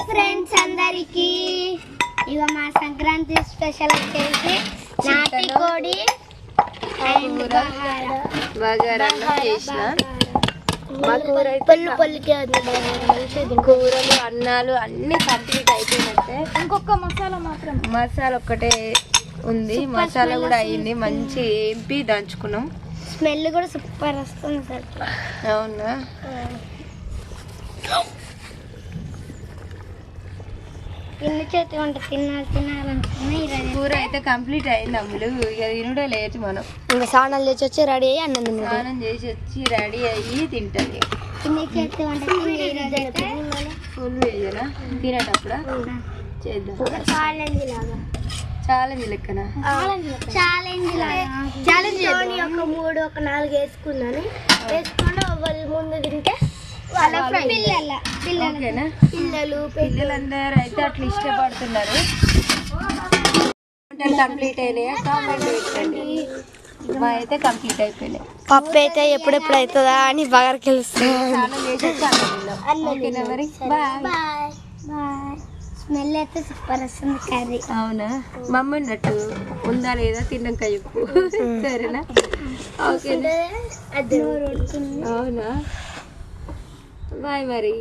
Friends అందరికి ఇక మా సంక్రాంతి స్పెషల్ వచ్చేసి నాటి కోడి బగారన్నం చేసిన. మా కూర కూరలు అన్నాలు అన్ని కంప్లీట్ అయిపోయినట్టే. ఇంకొక మసాలా మాత్రం మసాలా ఒక్కటే ఉంది. మసాలా కూడా అయింది. మంచి ఏంపి దంచుకున్నాం. స్మెల్ కూడా సూపర్ వస్తుంది సార్. అవునా? ఇన్ని చేతి వంట తినాలనుకున్నా. కూర అయితే కంప్లీట్ అయింది అమ్ములు. ఇక తినుడే లేట్. మనం ఇంకా స్నానాలు చేసి వచ్చి రెడీ అయ్యి అన్నం స్నానం చేసి వచ్చి రెడీ అయ్యి తింటుంది. ఇన్ని చేతి వంట ఫుల్ వేయనా తినేటప్పుడు చేద్దాం. ఛాలెంజ్ లెక్కన ఛాలెంజ్ ఒక 3 ఒక 4 వేసుకున్నాను. వేసుకొని వాళ్ళు ముందు తింటే పిల్లలందరూ అయితే అట్లా ఇష్టపడుతున్నారు. కంప్లీట్ అయినాయా కామెంట్ పెట్టండి. మా అయితే కంప్లీట్ అయిపోయినాయి. పప్పు అయితే ఎప్పుడెప్పుడు అవుతుందా అని బాగా తెలుస్తుంది. స్మెల్ అయితే సూపర్ వస్తుంది కర్రీ. అవునా? మమ్మీ ఉన్నట్టు ఉందా లేదా తిన్నాక చెప్పు. సరేనా? ఓకేనా? అవునా? బాయ్ మరి.